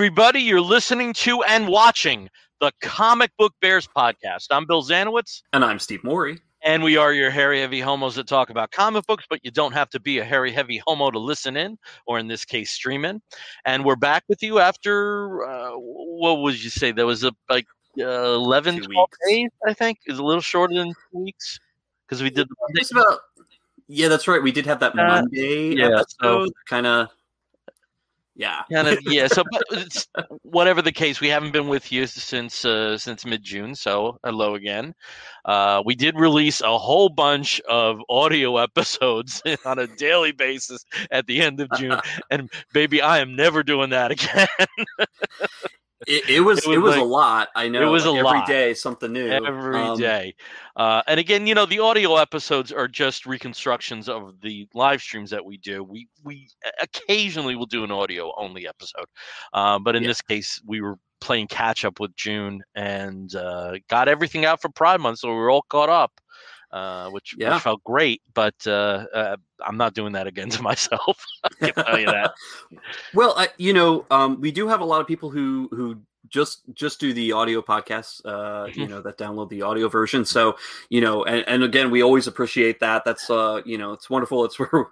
everybody. You're listening to and watching the Comic Book Bears podcast. I'm Bill Zanowitz. And I'm Steve Morey. And we are your hairy, heavy homos that talk about comic books, but you don't have to be a hairy, heavy homo to listen in, or in this case, stream in. And we're back with you after, what would you say? There was 11, 12 days, I think. It was a little shorter than 2 weeks because we did the Monday. Yeah, that's right. We did have that Monday episode. So but it's, whatever the case, we haven't been with you since mid-June, so hello again. We did release a whole bunch of audio episodes on a daily basis at the end of June, and baby, I am never doing that again. It was a lot. I know. It was every lot. Day, something new. Every day. And again, the audio episodes are just reconstructions of the live streams that we do. We occasionally will do an audio only episode. But in this case, we were playing catch up with June and got everything out for Pride Month. So we were all caught up. Which felt great, but I'm not doing that again to myself. I can tell you that. Well, we do have a lot of people who just do the audio podcasts, that download the audio version. So, and again, we always appreciate that. That's, it's wonderful. It's where,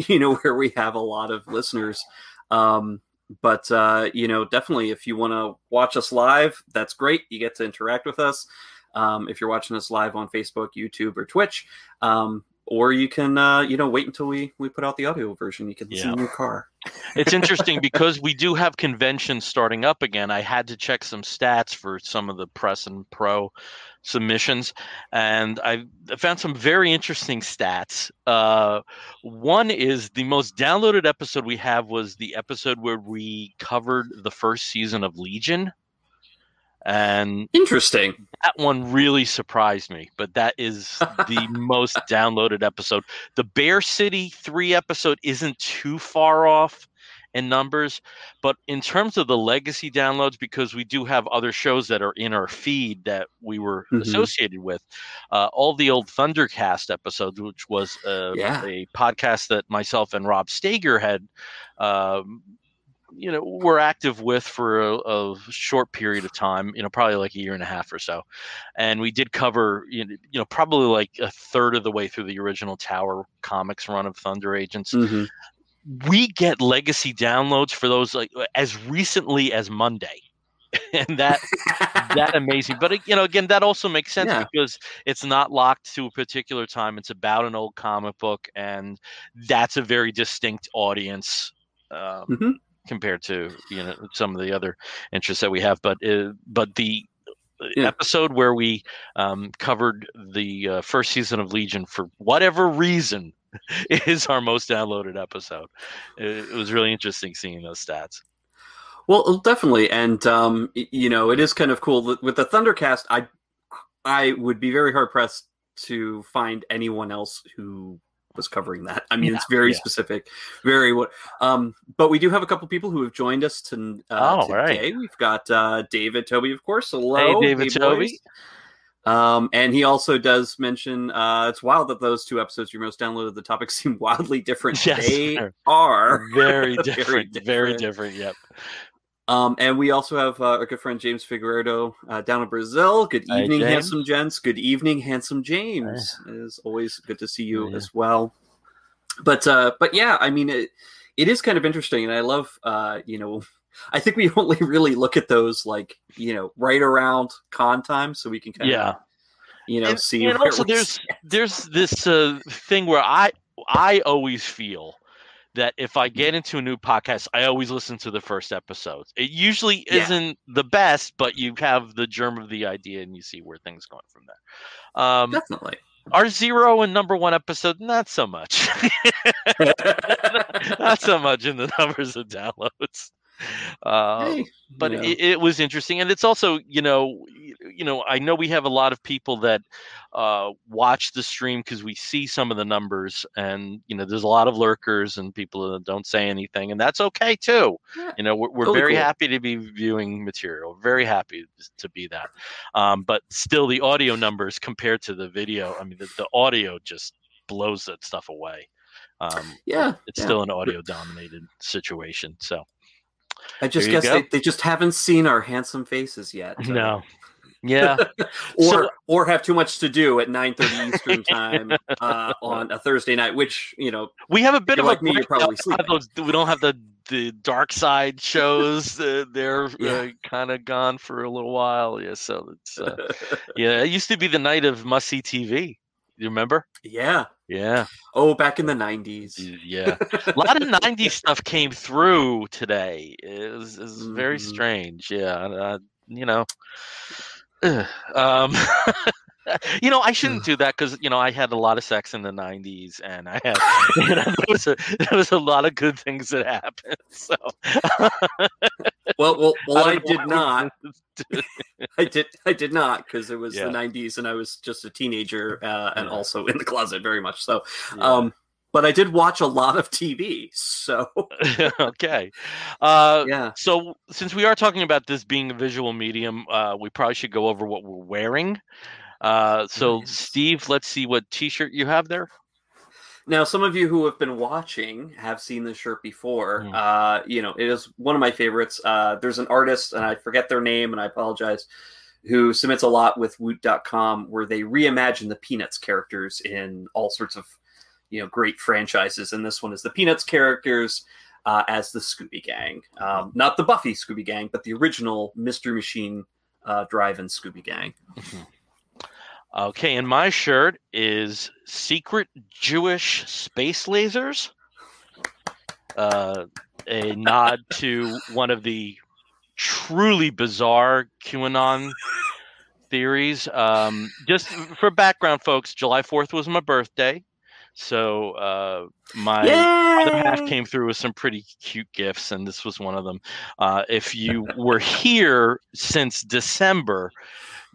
where we have a lot of listeners. But definitely if you want to watch us live, that's great. You get to interact with us. If you're watching us live on Facebook, YouTube, or Twitch, or you can, wait until we put out the audio version. You can listen in your car. It's interesting because we do have conventions starting up again. I had to check some stats for some of the press and pro submissions, and I found some very interesting stats. One is the most downloaded episode we have was the episode where we covered the first season of Legion. And interesting. That one really surprised me, but that is the most downloaded episode. The Bear City 3 episode isn't too far off in numbers, but in terms of the legacy downloads, because we do have other shows that are in our feed that we were associated with, all the old Thundercast episodes, which was a podcast that myself and Rob Stager had we're active with for a short period of time, probably like a year and a half or so. And we did cover, probably like a third of the way through the original Tower Comics run of Thunder Agents. Mm-hmm. We get legacy downloads for those like as recently as Monday. And that amazing. But, again, that also makes sense because it's not locked to a particular time. It's about an old comic book, and that's a very distinct audience. Compared to some of the other interests that we have, but the episode where we covered the first season of Legion for whatever reason is our most downloaded episode. It was really interesting seeing those stats. Well, definitely, and it is kind of cool with the Thundercast. I would be very hard pressed to find anyone else who was covering that. I mean, it's very specific, very what. But we do have a couple people who have joined us today. Right. We've got David Toby, of course. Hello, hey, David Toby. And he also does mention it's wild that those two episodes you most downloaded. The topics seem wildly different. Yes, they are very different. Very different. Yep. And we also have our good friend James Figueiredo down in Brazil. Good evening, handsome gents. Good evening, handsome James. It is always good to see you as well. But yeah, I mean, it is kind of interesting, and I love, I think we only really look at those like, right around con time, so we can kind of, see. And also, there's this thing where I always feel that if I get into a new podcast, I always listen to the first episodes. It usually isn't the best, but you have the germ of the idea and you see where things going from there. Definitely. Our 0 and number 1 episode, not so much. Not so much in the numbers of downloads. But it was interesting, and it's also I know we have a lot of people that watch the stream because we see some of the numbers, and there's a lot of lurkers and people that don't say anything, and that's okay too. We're very cool. Happy to be viewing material, very happy to be that. But still, the audio numbers compared to the video, I mean, the audio just blows that stuff away. It's still an audio dominated situation, so. I just guess they just haven't seen our handsome faces yet. No. Yeah. or have too much to do at 9:30 Eastern time on a Thursday night, which, we have a bit of like me, you're probably sleeping. We don't have the dark side shows. They're kind of gone for a little while. Yeah. So it's it used to be the night of must see TV. You remember? Yeah. Yeah. Oh, back in the 90s. Yeah. A lot of 90s stuff came through today. It was very strange. Yeah. I shouldn't do that because I had a lot of sex in the 90s, and I had there was a lot of good things that happened. So well, I did not. I did not, because it was the 90s and I was just a teenager and also in the closet very much so. Yeah. But I did watch a lot of TV, so okay. So since we are talking about this being a visual medium, we probably should go over what we're wearing. So nice. Steve, let's see what T-shirt you have there. Now, some of you who have been watching have seen this shirt before. It is one of my favorites. There's an artist, and I forget their name, and I apologize, who submits a lot with Woot.com, where they reimagine the Peanuts characters in all sorts of great franchises, and this one is the Peanuts characters as the Scooby Gang. Not the Buffy Scooby Gang, but the original Mystery Machine Drive-In Scooby Gang. Okay, and my shirt is Secret Jewish Space Lasers, a nod to one of the truly bizarre QAnon theories. Just for background, folks, July 4th was my birthday. So my other half came through with some pretty cute gifts, and this was one of them. If you were here since December,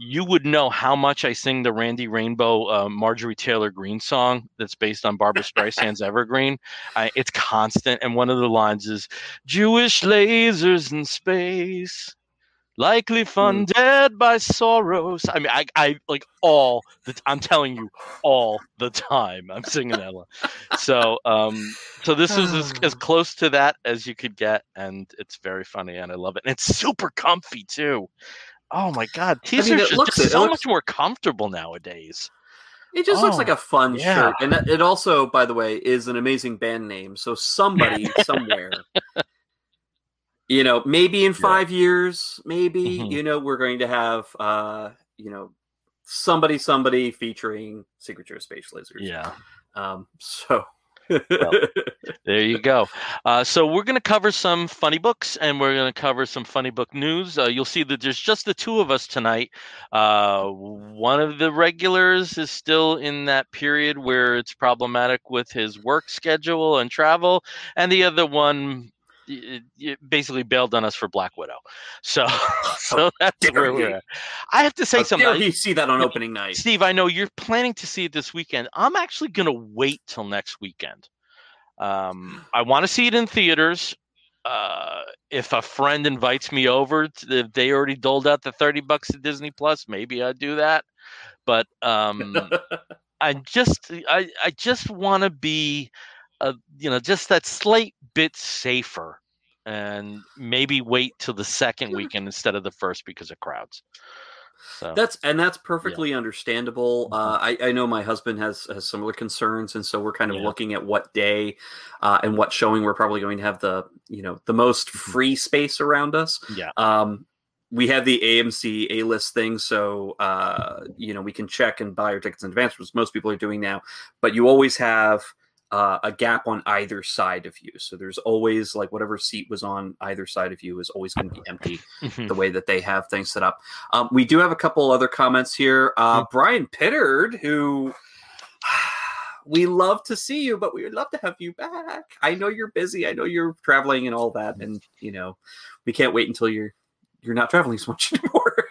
you would know how much I sing the Randy Rainbow Marjorie Taylor Greene song that's based on Barbra Streisand's Evergreen. It's constant, and one of the lines is, "Jewish lasers in space, likely funded by Soros." I mean, I like I'm telling you, all the time I'm singing that line. So this is as close to that as you could get, and it's very funny, and I love it. And it's super comfy too. Oh my God, T-shirts are just so much more comfortable nowadays. It just looks like a fun shirt, and it also, by the way, is an amazing band name. So somebody somewhere. Maybe in 5 years, maybe, we're going to have, somebody featuring Secret Jewish Space Lasers. Yeah. Well, there you go. So we're going to cover some funny books, and we're going to cover some funny book news. You'll see that there's just the two of us tonight. One of the regulars is still in that period where it's problematic with his work schedule and travel, and the other one basically bailed on us for Black Widow. So that's where we're at. I have to say something. Dare you see that on opening night? Steve, I know you're planning to see it this weekend. I'm actually going to wait till next weekend. I want to see it in theaters. If a friend invites me over, if they already doled out the $30 at Disney Plus, maybe I'd do that. But I just want to be just that slight bit safer, and maybe wait till the second weekend instead of the first because of crowds. So that's perfectly understandable. I know my husband has similar concerns, and so we're kind of looking at what day and what showing we're probably going to have the most free space around us. Yeah. We have the AMC A-list thing, so we can check and buy our tickets in advance, which most people are doing now. But you always have a gap on either side of you. So there's always, like, whatever seat was on either side of you is always going to be empty the way that they have things set up. We do have a couple other comments here. Brian Pittard, who we love to see you, but we would love to have you back. I know you're busy. I know you're traveling and all that. And, we can't wait until you're not traveling so much anymore.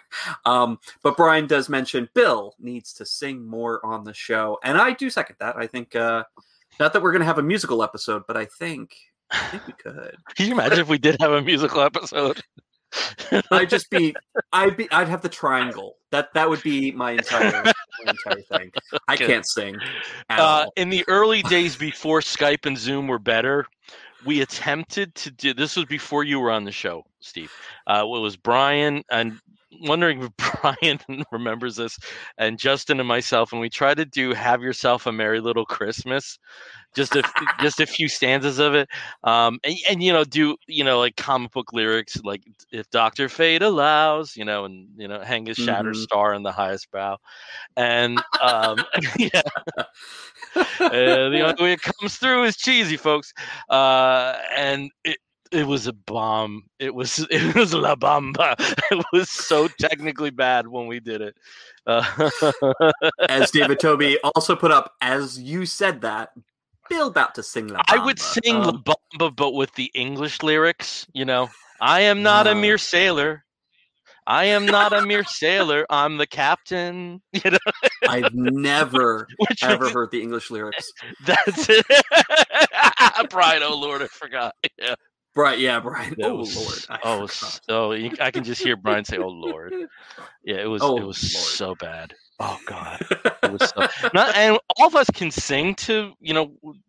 But Brian does mention Bill needs to sing more on the show. And I do second that. I think, not that we're going to have a musical episode, but I think we could. Can you imagine if we did have a musical episode? I'd have the triangle. That would be my entire thing. I can't sing at all. In the early days before Skype and Zoom were better, we attempted to do this. Was before you were on the show, Steve. It was Brian, and wondering if Brian remembers this, and Justin and myself, and we tried to do "Have Yourself a Merry Little Christmas," just a few stanzas of it, and do like comic book lyrics, like if Dr. Fate allows, and hang his shattered star in the highest bough, and yeah. The only way it comes through is cheesy, folks. And it was a bomb. It was La Bamba. It was so technically bad when we did it. As David Toby also put up, as you said that, Bill about to sing La Bamba. I would sing La Bamba, but with the English lyrics. I am not a mere sailor. I am not a mere sailor. I'm the captain. I've never ever heard the English lyrics. That's it. Brian, oh Lord, I forgot. Yeah. Brian, Brian. Lord. I can just hear Brian say, "Oh Lord." Yeah, it was so bad. Oh God, it was so. And all of us can sing to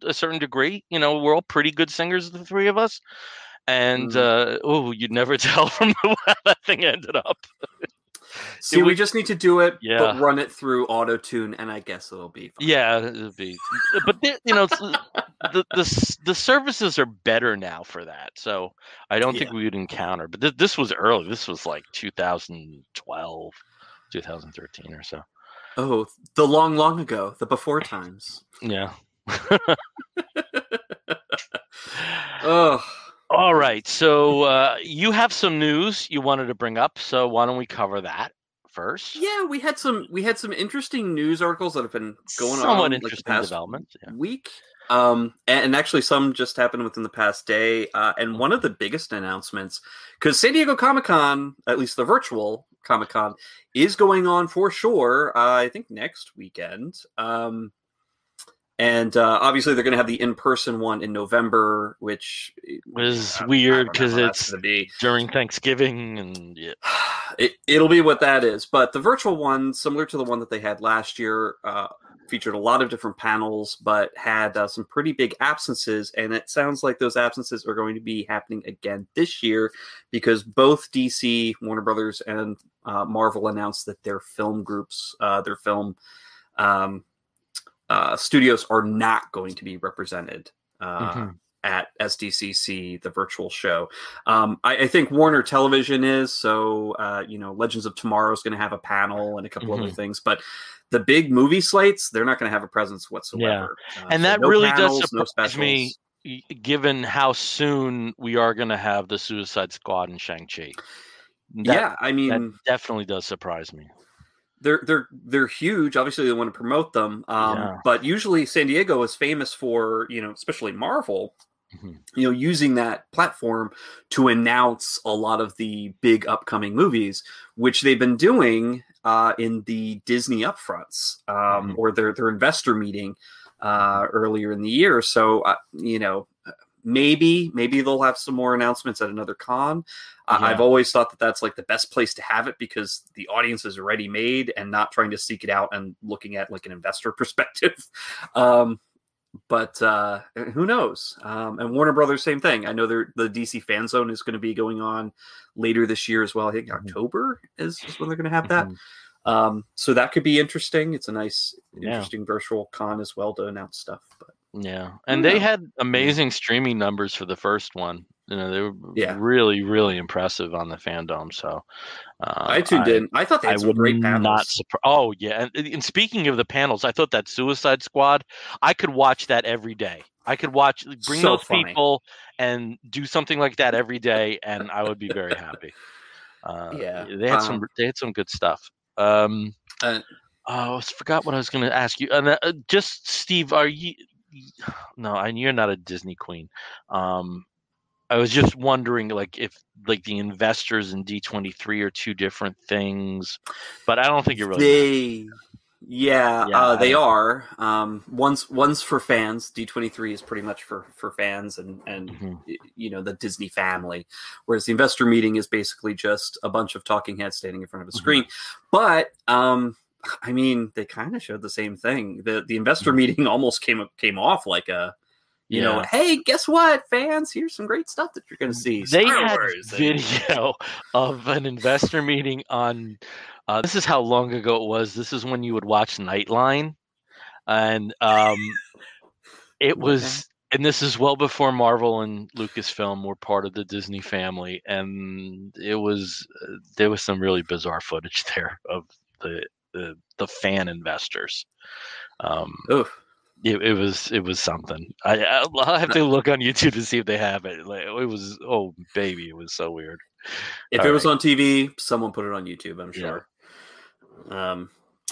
a certain degree. We're all pretty good singers, the three of us. And you'd never tell from the way that thing ended up. See, we just need to do it, but run it through auto-tune, and I guess it'll be fine. Yeah, it'll be. But the services are better now for that, so I don't think we would encounter. But this was early. This was like 2012, 2013 or so. Oh, the long ago, the before times. Yeah. Oh. All right, so you have some news you wanted to bring up, so why don't we cover that first? Yeah, we had some interesting news articles that have been going Somewhat on interesting the past developments, week. And actually some just happened within the past day. And one of the biggest announcements, because San Diego Comic-Con, at least the virtual Comic-Con, is going on for sure, I think next weekend. And obviously, they're going to have the in-person one in November, which is weird because it's during Thanksgiving, and it'll be what that is. But the virtual one, similar to the one that they had last year, featured a lot of different panels, but had some pretty big absences. And it sounds like those absences are going to be happening again this year because both DC, Warner Brothers, and Marvel announced that their film groups, their film studios are not going to be represented at SDCC, the virtual show. I think Warner Television is, so Legends of Tomorrow is going to have a panel and a couple other things, but the big movie slates, they're not going to have a presence whatsoever. Yeah. And that really does surprise me, given how soon we are going to have the Suicide Squad and Shang-Chi. That definitely does surprise me. They're huge. Obviously, they want to promote them. But usually San Diego is famous for, especially Marvel, using that platform to announce a lot of the big upcoming movies, which they've been doing in the Disney upfronts or their investor meeting earlier in the year. So, maybe they'll have some more announcements at another con. I've always thought that that's like the best place to have it because the audience is already made and not trying to seek it out and looking at like an investor perspective. But who knows? And Warner Brothers, same thing. I know the DC Fan Zone is going to be going on later this year as well. I think October is when they're going to have that. So that could be interesting. It's a nice, interesting virtual con as well to announce stuff. But and they had amazing streaming numbers for the first one. They were really, really impressive on the Fandom. So I tuned in. I thought they had some great panels. Oh yeah, and speaking of the panels, I thought that Suicide Squad, I could watch that every day. I could bring those people and do something like that every day, and I would be very happy. They had some good stuff. I forgot what I was going to ask you. Just Steve, are you? No, and you're not a Disney queen. I was just wondering, if the investors in D23 are two different things, but I don't think you're really. They are. One's for fans. D23 is pretty much for fans and the Disney family, whereas the investor meeting is basically just a bunch of talking heads standing in front of a screen. But they kind of showed the same thing. The investor meeting almost came off like a You know, hey, guess what, fans? Here's some great stuff that you're going to see. They had video of an investor meeting on. This is how long ago it was. This is when you would watch Nightline, and it was. And this is well before Marvel and Lucasfilm were part of the Disney family, and it was there was some really bizarre footage there of the fan investors. It was something. I'll have to look on YouTube to see if they have it. Like, it was it was so weird. If it was on TV, someone put it on YouTube, I'm sure. Yeah.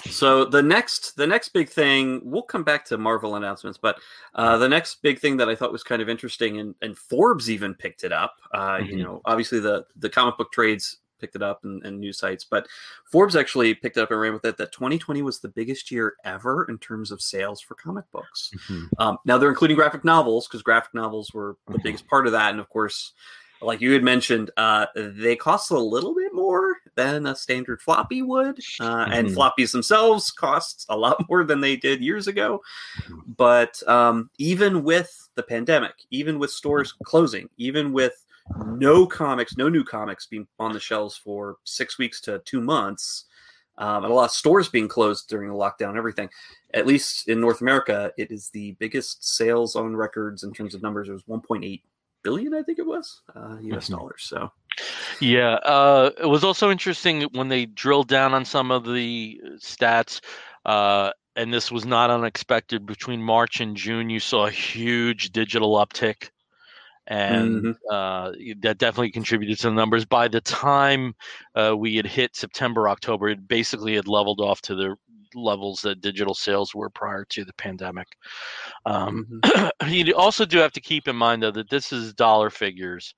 So the next big thing, we'll come back to Marvel announcements, but the next big thing that I thought was kind of interesting, and Forbes even picked it up. You know, obviously the comic book trades picked it up and news sites, but Forbes actually picked it up and ran with it, that 2020 was the biggest year ever in terms of sales for comic books. Now they're including graphic novels, because graphic novels were the biggest part of that. And of course, like you had mentioned, they cost a little bit more than a standard floppy would. And floppies themselves cost a lot more than they did years ago. But even with the pandemic, even with stores closing, even with no new comics being on the shelves for 6 weeks to 2 months, and a lot of stores being closed during the lockdown and everything, at least in North America, it is the biggest sales on records in terms of numbers. It was 1.8 billion, I think it was, US dollars. So yeah, it was also interesting when they drilled down on some of the stats, and this was not unexpected. Between March and June, you saw a huge digital uptick, and that definitely contributed to the numbers. By the time we had hit September, October, it basically had leveled off to the levels that digital sales were prior to the pandemic. You also do have to keep in mind, though, that this is dollar figures,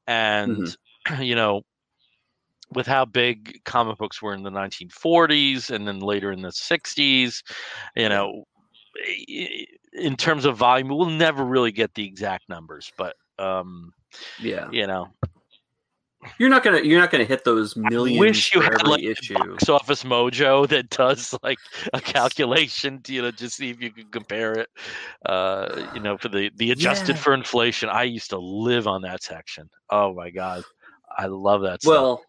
and you know, with how big comic books were in the 1940s and then later in the 60s, you know, in terms of volume, we'll never really get the exact numbers, but you know, you're not gonna hit those millions. I wish you had like issue. Box Office Mojo that does like a calculation to, you know, just see if you can compare it. You know, for the adjusted for inflation. I used to live on that section. Oh my god, I love that stuff. Well,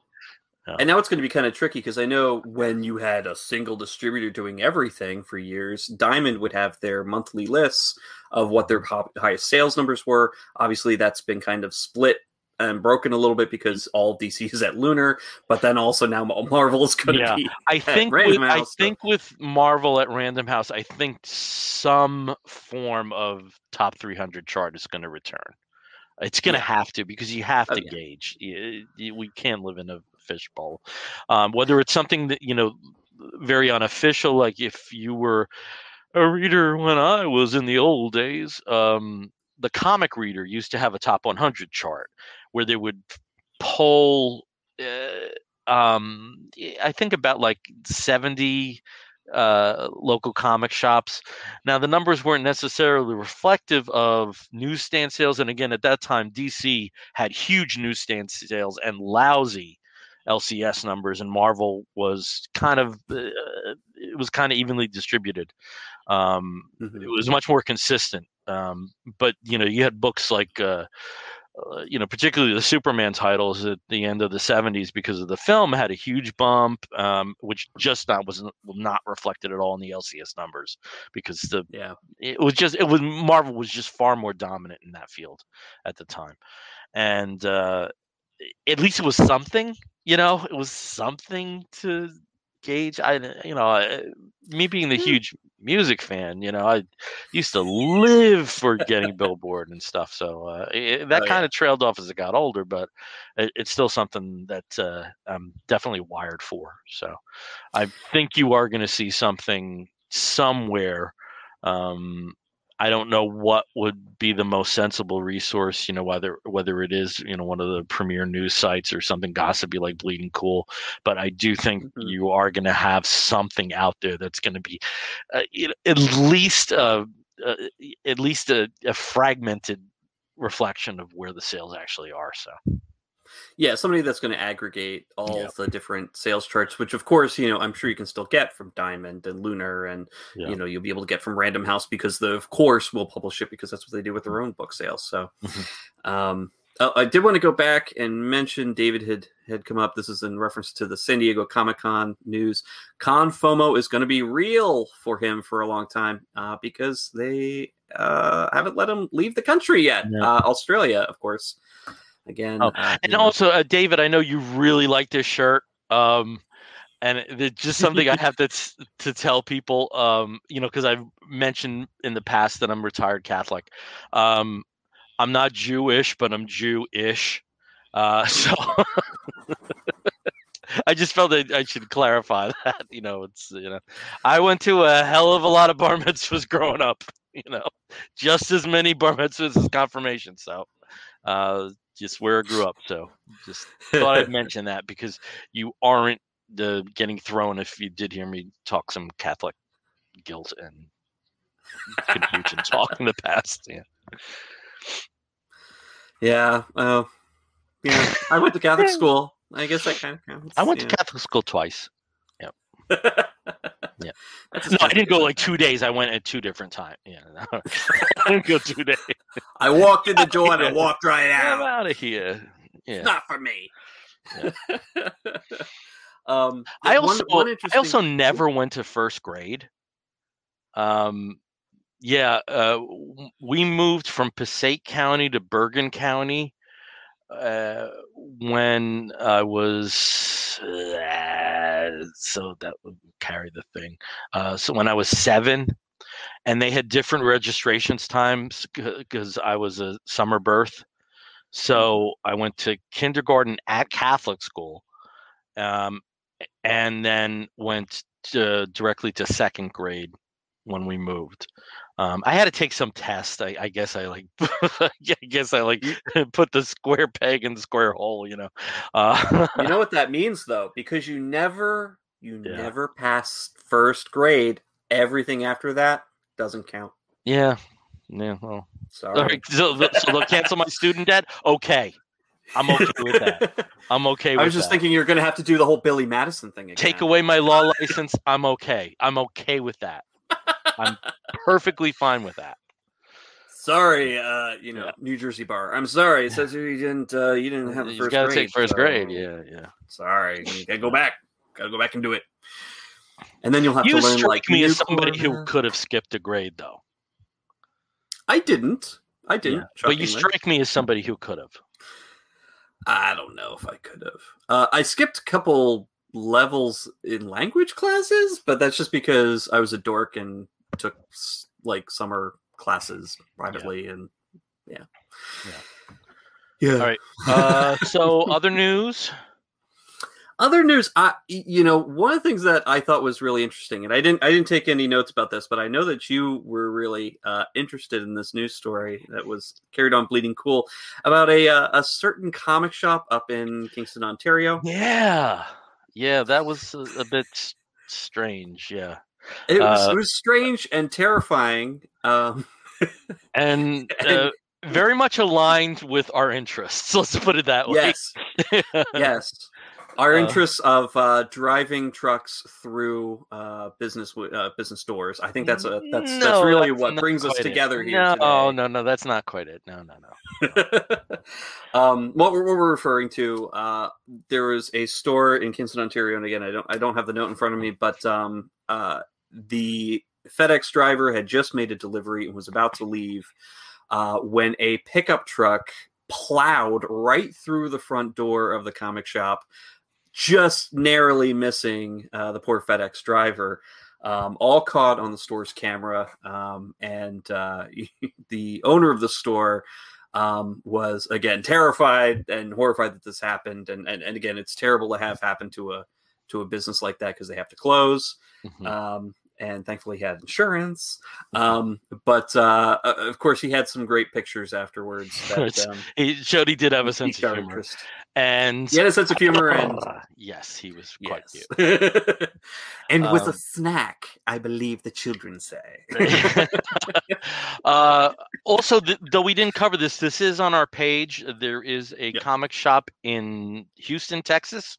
and now it's going to be kind of tricky, because I know when you had a single distributor doing everything for years, Diamond would have their monthly lists of what their highest sales numbers were. Obviously, that's been kind of split and broken a little bit because all of DC is at Lunar, but then also now Marvel is going to be at Random House. I think with Marvel at Random House, I think some form of top 300 chart is going to return. It's going to have to, because you have to gauge. We can't live in a fishbowl. Whether it's something that, you know, very unofficial, like if you were a reader when I was in the old days, the Comic Reader used to have a top 100 chart where they would poll, I think about like 70 local comic shops. Now, the numbers weren't necessarily reflective of newsstand sales. And again, at that time, DC had huge newsstand sales and lousy LCS numbers, and Marvel was kind of it was kind of evenly distributed. It was much more consistent. But you know, you had books like you know, particularly the Superman titles at the end of the 70s, because of the film, had a huge bump, which just was not reflected at all in the LCS numbers, because Marvel was just far more dominant in that field at the time, and at least it was something. You know, it was something to gauge. Me being the huge music fan, you know, I used to live for getting Billboard and stuff. So that kind of trailed off as it got older, but it's still something that I'm definitely wired for. So I think you are going to see something somewhere. I don't know what would be the most sensible resource, you know, whether it is, you know, one of the premier news sites or something gossipy like Bleeding Cool, but I do think you are going to have something out there that's going to be at least a fragmented reflection of where the sales actually are. So, Yeah, somebody that's going to aggregate all the different sales charts, which of course, I'm sure you can still get from Diamond and Lunar, and you'll be able to get from Random House because of course will publish it because that's what they do with their own book sales. So, I did want to go back and mention David had come up. This is in reference to the San Diego Comic-Con news. Con FOMO is going to be real for him for a long time because they haven't let him leave the country yet. Australia, of course. Again, and also, David, I know you really like this shirt. And it's just something I have to tell people, because I've mentioned in the past that I'm retired Catholic. I'm not Jewish, but I'm Jew-ish. So I just felt that I should clarify that. I went to a hell of a lot of bar mitzvahs growing up. Just as many bar mitzvahs as confirmations. So just where I grew up. So just thought I'd mention that because you aren't getting thrown if you did hear me talk some Catholic guilt and confusion talk in the past. Yeah. I went to Catholic school. I guess that kind of counts. I went to Catholic school twice. Yeah. Yeah. No, I didn't go like 2 days. I went at 2 different times. Yeah. No. I didn't go 2 days. I walked in the door and I walked right out. I'm out of here. Yeah. It's not for me. Yeah. I also never went to first grade. We moved from Passaic County to Bergen County when I was so that would carry the thing. So when I was 7, and they had different registrations times because I was a summer birth. So I went to kindergarten at Catholic school, and then went directly to second grade when we moved. I had to take some test. I guess I put the square peg in the square hole. You know what that means though, because you never passed first grade. Everything after that doesn't count. Yeah. Well, sorry. Right, so they'll cancel my student debt. Okay. I'm okay with that. I'm okay with that. I was just thinking you're going to have to do the whole Billy Madison thing again. Take away my law license. I'm okay. I'm okay with that. I'm perfectly fine with that. Sorry, New Jersey bar. I'm sorry. It says you didn't have the first grade. You got to take first grade. Yeah. Sorry. You got to go back. Got to go back and do it. And then you'll have to learn like. You strike me as somebody who could have skipped a grade, though. I didn't. Yeah. But you strike me as somebody who could have. I don't know if I could have. I skipped a couple levels in language classes, but that's just because I was a dork and took like summer classes privately, and yeah. All right. So other news. One of the things that I thought was really interesting, and I didn't take any notes about this, but I know that you were really interested in this news story that was carried on Bleeding Cool about a certain comic shop up in Kingston, Ontario. Yeah, that was a bit strange. Yeah, it was strange and terrifying, and very much aligned with our interests. Let's put it that way. Yes. Our interests of driving trucks through business doors. I think that's really what brings us together here. No, that's not quite it. No. What we're referring to, there was a store in Kingston, Ontario, and again, I don't have the note in front of me, but the FedEx driver had just made a delivery and was about to leave when a pickup truck plowed right through the front door of the comic shop, just narrowly missing the poor FedEx driver, all caught on the store's camera. And the owner of the store was, again, terrified and horrified that this happened. And again, it's terrible to have happen to a business like that because they have to close. Mm-hmm. And thankfully he had insurance. But of course he had some great pictures afterwards. That, he showed he did have a sense of humor. And he had a sense of humor, and yes, he was quite cute. And was a snack, I believe the children say. Also, though we didn't cover this is on our page. There is a comic shop in Houston, Texas,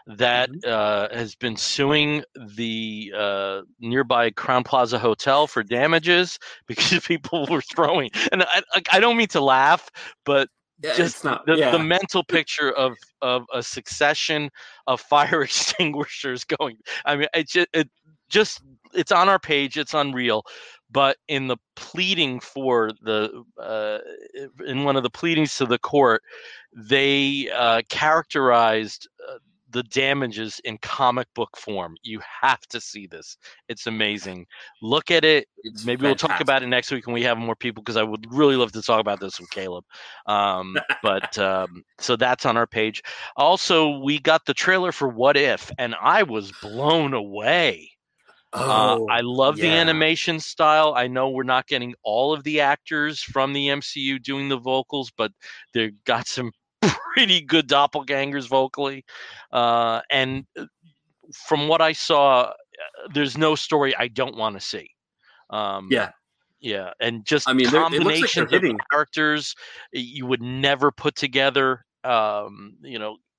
that has been suing the nearby Crown Plaza Hotel for damages because people were throwing. And I don't mean to laugh, but just the mental picture of a succession of fire extinguishers going. I mean, it's on our page. It's unreal. But in the pleading for in one of the pleadings to the court, they characterized the damages in comic book form. You have to see this. It's amazing. Look at it. Maybe we'll talk about it next week when we have more people, because I would really love to talk about this with Caleb. So that's on our page. Also, we got the trailer for What If, and I was blown away. I love the animation style. I know we're not getting all of the actors from the MCU doing the vocals, but they got some pretty good doppelgangers vocally. And from what I saw, there's no story I don't want to see. Yeah, and just combinations of characters you would never put together.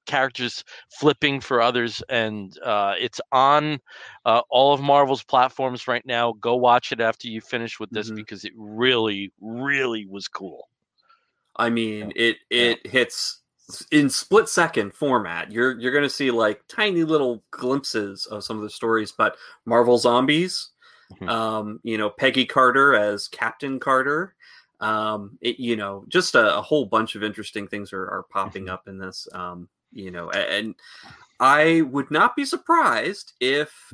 Characters flipping for others, and it's on all of Marvel's platforms right now. Go watch it after you finish with this, because it really, really was cool. I mean, it hits in split second format. You're going to see like tiny little glimpses of some of the stories, but Marvel Zombies, Peggy Carter as Captain Carter, just a whole bunch of interesting things are popping up in this. And I would not be surprised if,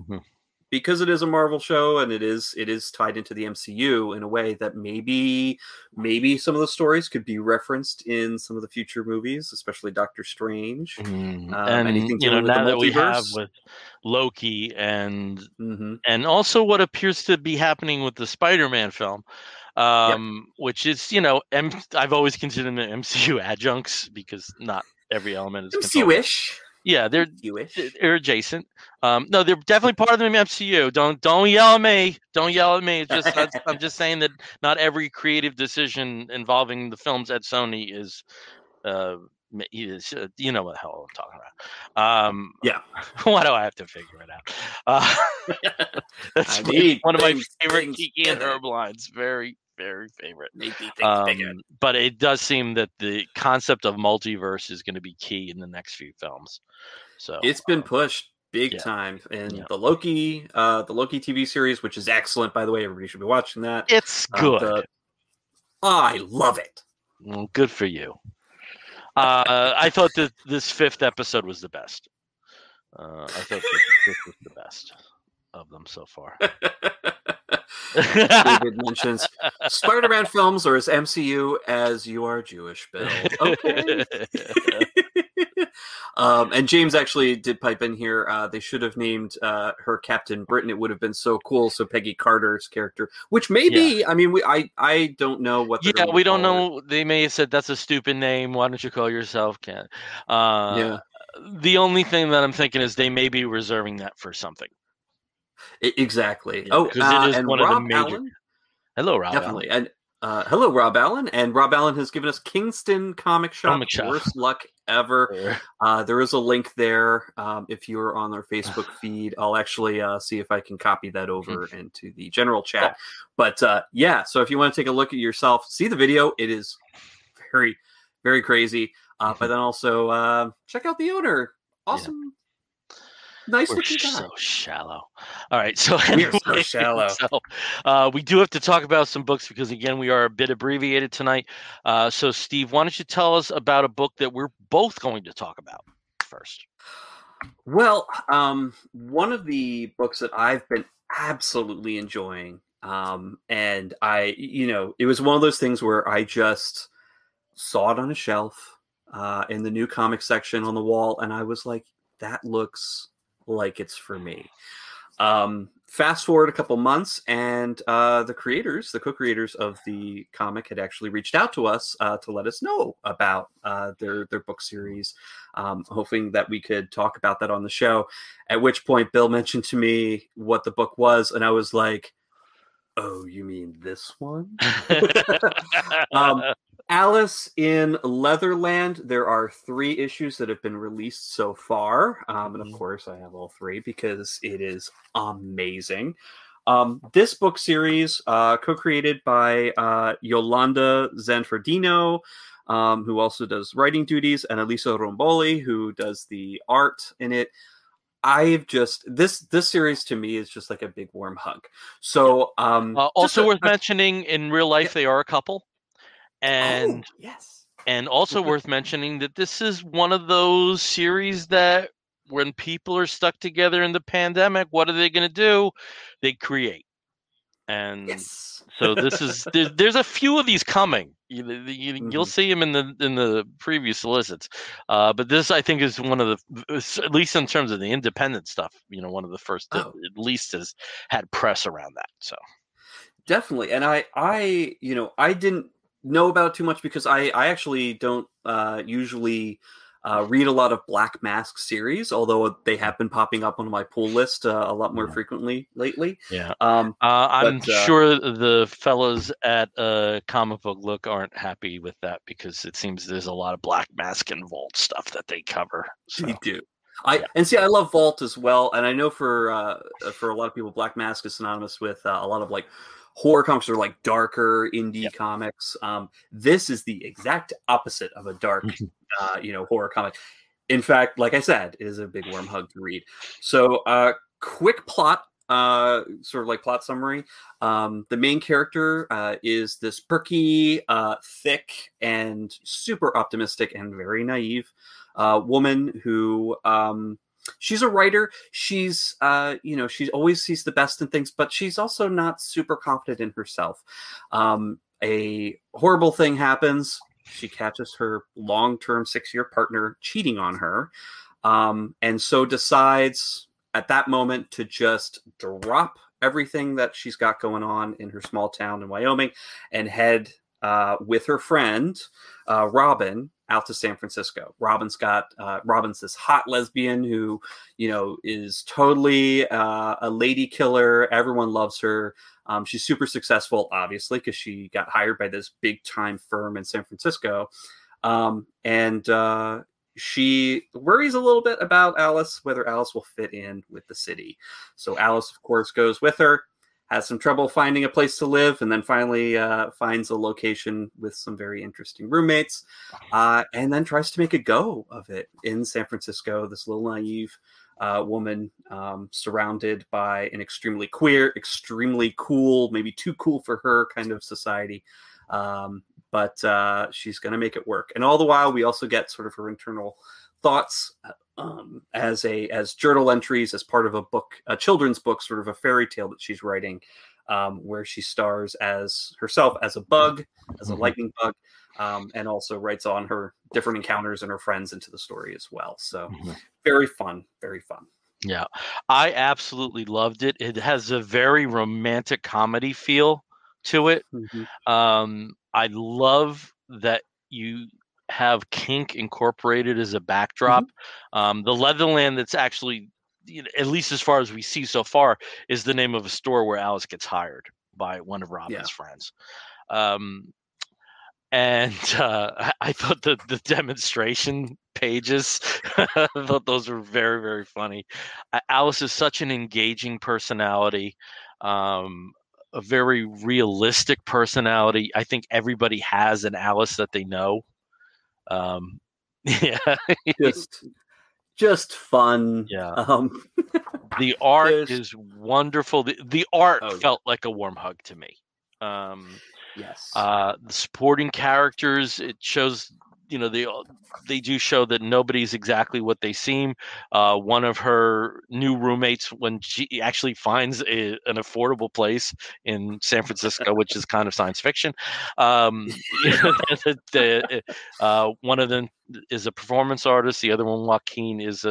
because it is a Marvel show and it is tied into the MCU in a way, that maybe some of the stories could be referenced in some of the future movies, especially Doctor Strange. And anything now that we have with Loki and also what appears to be happening with the Spider-Man film, which is I've always considered them MCU adjuncts, because not every element is MCU-ish. Yeah, they're adjacent. No, they're definitely part of the MCU. Don't yell at me. Don't yell at me. It's just I'm just saying that not every creative decision involving the films at Sony is you know what the hell I'm talking about. Why do I have to figure it out? That's one of my favorite Kiki and Herb lines. Very, very favorite. But it does seem that the concept of multiverse is going to be key in the next few films. So it's been pushed big time in the Loki TV series, which is excellent, by the way. Everybody should be watching that. It's good. I love it. Well, good for you. I thought that this 5th episode was the best. I thought this was the best of them so far. David mentions Spider-Man films are as MCU as you are Jewish, Bill. Okay. And James actually did pipe in here. They should have named her Captain Britain. It would have been so cool. So Peggy Carter's character, which may be, I mean, I don't know what. We don't know. They may have said that's a stupid name. Why don't you call yourself Ken? The only thing that I'm thinking is they may be reserving that for something. Exactly. Because it is and one Rob of the major. Allen, Hello, Rob. Definitely, Allen. And hello, Rob Allen. And Rob Allen has given us Kingston Comic Shop. Worst luck ever. There is a link there. If you're on our Facebook feed, I'll actually see if I can copy that over into the general chat. But so if you want to take a look at yourself, see the video. It is very, very crazy. But then also check out the owner. Awesome. Nice looking guy. So shallow. All right, so we're so shallow. So, we do have to talk about some books because again we are a bit abbreviated tonight. So Steve, why don't you tell us about a book that we're both going to talk about first? Well, one of the books that I've been absolutely enjoying, and it was one of those things where I just saw it on a shelf in the new comic section on the wall, and I was like, that looks like it's for me. fast forward a couple months, and the co-creators of the comic, had actually reached out to us to let us know about their book series, hoping that we could talk about that on the show. At which point, Bill mentioned to me what the book was, and I was like, "Oh, you mean this one?" Alice in Leatherland. There are 3 issues that have been released so far. And of course, I have all 3 because it is amazing. This book series, co-created by Yolanda Zanfardino, who also does writing duties, and Elisa Romboli, who does the art in it. This series to me is just like a big warm hug. So also worth mentioning, in real life, they are a couple. And yes, and also worth mentioning that this is one of those series that when people are stuck together in the pandemic, what are they going to do? They create. And so this is there's a few of these coming. You'll see them in the previous solicits, but this, I think, is one of the, at least in terms of the independent stuff, one of the first that at least has had press around that. So definitely. And I didn't know about it too much because I actually don't usually read a lot of Black Mask series, although they have been popping up on my pull list a lot more frequently lately. Yeah. I'm sure the fellows at Comic Book Look aren't happy with that, because it seems there's a lot of Black Mask and Vault stuff that they cover. So. They do. I love Vault as well, and I know for a lot of people, Black Mask is synonymous with a lot of like horror comics, or like darker indie comics. This is the exact opposite of a dark, horror comic. In fact, like I said, it is a big warm hug to read. So, quick plot, sort of like plot summary. The main character is this perky, thick, and super optimistic and very naive woman who she's a writer. She's she always sees the best in things, but she's also not super confident in herself. A horrible thing happens. She catches her long-term 6-year partner cheating on her, and so decides at that moment to just drop everything that she's got going on in her small town in Wyoming and head with her friend Robin out to San Francisco. Robin's this hot lesbian who, is totally a lady killer. Everyone loves her. She's super successful, obviously, because she got hired by this big time firm in San Francisco. And she worries a little bit about Alice, whether Alice will fit in with the city. So Alice, of course, goes with her, has some trouble finding a place to live, and then finally finds a location with some very interesting roommates, and then tries to make a go of it in San Francisco. This little naive woman, surrounded by an extremely queer, extremely cool, maybe too cool for her kind of society. But she's going to make it work. And all the while, we also get sort of her internal thoughts as journal entries, as part of a children's book, sort of a fairy tale that she's writing, where she stars as herself as a bug, as a lightning bug, and also writes on her different encounters and her friends into the story as well. So very fun, very fun. Yeah, I absolutely loved it. It has a very romantic comedy feel to it. I love that you have kink incorporated as a backdrop. The Leatherland, that's actually, at least as far as we see so far, is the name of a store where Alice gets hired by one of Robin's friends. And I thought the demonstration pages, I thought those were very, very funny. Alice is such an engaging personality, a very realistic personality. I think everybody has an Alice that they know. Just fun. The art is wonderful. The art felt like a warm hug to me. The supporting characters, it shows you know, they do show that nobody's exactly what they seem. One of her new roommates, when she actually finds an affordable place in San Francisco, which is kind of science fiction, one of them is a performance artist. The other one, Joaquin, is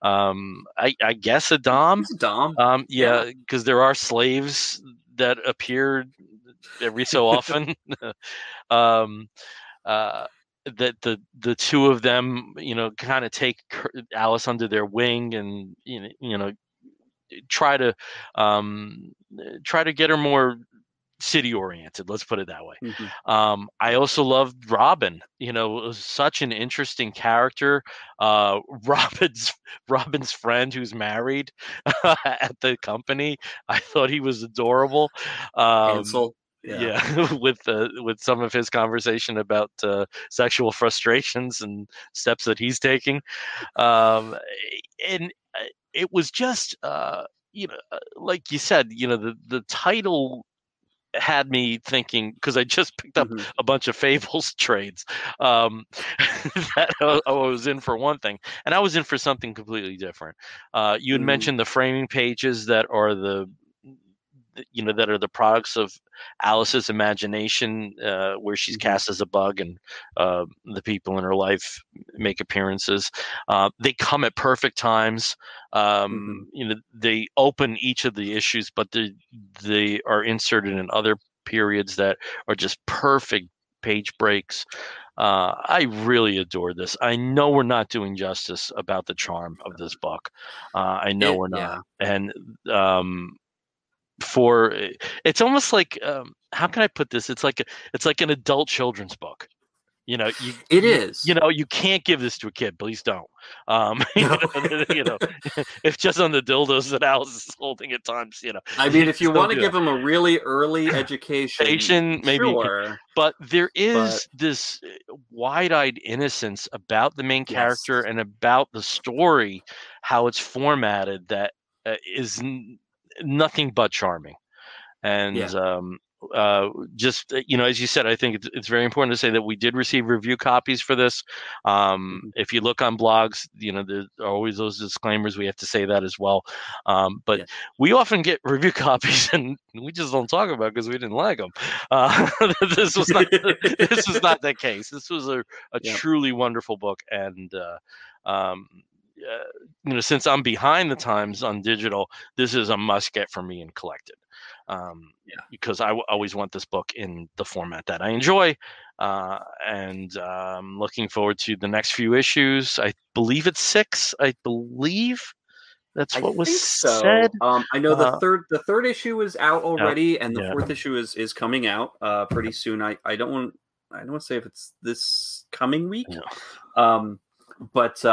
I guess a dom. He's a dom. Yeah, because there are slaves that appear every so often. That the two of them, you know, kind of take Alice under their wing, and you know, try to get her more city oriented, let's put it that way. I also loved Robin. You know, it was such an interesting character. Robin's friend who's married at the company, I thought he was adorable. Hansel. Yeah, with some of his conversation about sexual frustrations and steps that he's taking, and it was just you know, like you said, you know, the title had me thinking, because I just picked up a bunch of Fables trades, that I was in for one thing, and I was in for something completely different. You had mentioned the framing pages that are the products of Alice's imagination, where she's cast as a bug, and the people in her life make appearances. They come at perfect times. You know, they open each of the issues, but they are inserted in other periods that are just perfect page breaks. I really adore this. I know we're not doing justice about the charm of this book. I know we're not. And it's almost like, how can I put this? It's like an adult children's book. You know, you can't give this to a kid. Please don't. You know, if just on the dildos that Alice is holding at times, you know. I mean, if you want to give them a really early education, maybe. Sure. But there is this wide-eyed innocence about the main character and about the story, how it's formatted, that is nothing but charming. And just, you know, as you said, I think it's very important to say that we did receive review copies for this. If you look on blogs, you know, there are always those disclaimers. We have to say that as well. But we often get review copies and we just don't talk about it because we didn't like them. This was not the case. This was a truly wonderful book. And you know, since I'm behind the times on digital, this is a must get for me and collected. Because I always want this book in the format that I enjoy, and looking forward to the next few issues. I believe it's 6. I believe that's what was said. I know the third issue is out already, and the fourth issue is coming out pretty soon. I don't want to say if it's this coming week, but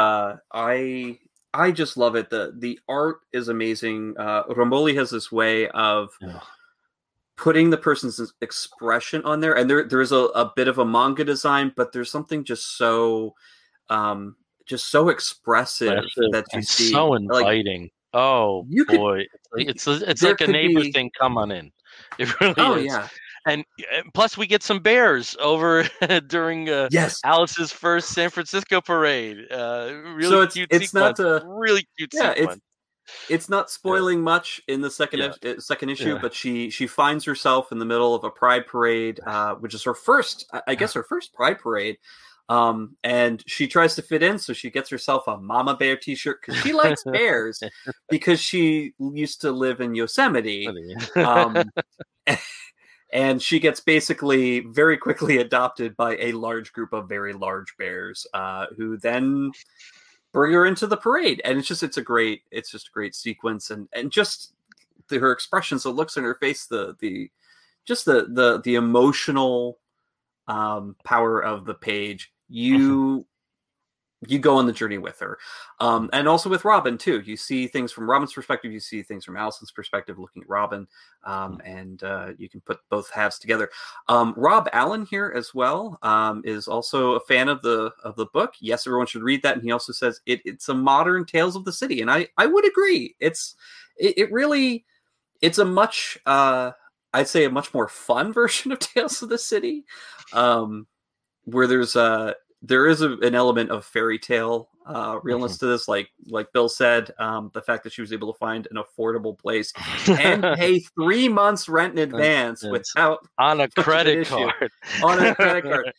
I just love it. The art is amazing. Romboli has this way of putting the person's expression on there, and there is a bit of a manga design, but there's something just so expressive that you see, so inviting. Like, boy, it's like a neighbor thing. Come on in. It really is. And plus, we get some bears over during Alice's first San Francisco parade. Really cute sequence. Really cute sequence. It's not spoiling much in the second issue, but she finds herself in the middle of a pride parade, which is her first, I guess, her first pride parade. And she tries to fit in, so she gets herself a Mama Bear t-shirt because she likes bears, because she used to live in Yosemite. And she gets basically very quickly adopted by a large group of very large bears, who then bring her into the parade. And it's just a great sequence, and just her expressions, the looks in her face, the emotional power of the page. You go on the journey with her, and also with Robin too. You see things from Robin's perspective, you see things from Allison's perspective, looking at Robin, and you can put both halves together. Rob Allen here as well is also a fan of the book. Yes, everyone should read that, and he also says it's a modern Tales of the City, and I would agree. It's a much I'd say a much more fun version of Tales of the City, where there's there is an element of fairy tale realness to this, like Bill said, the fact that she was able to find an affordable place and pay 3 months rent in advance without on a credit card. On a credit card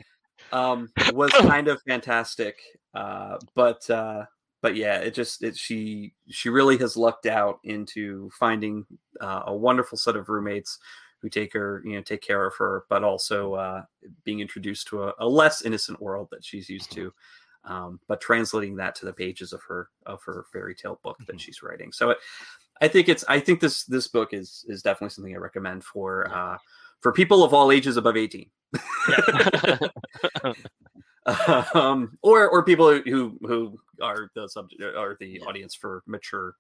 was kind of fantastic. But yeah, she really has lucked out into finding a wonderful set of roommates who take care of her, but also being introduced to a less innocent world that she's used to, but translating that to the pages of her fairy tale book that she's writing. So I think this book is definitely something I recommend for people of all ages above 18. Or people who are the subject or the audience for mature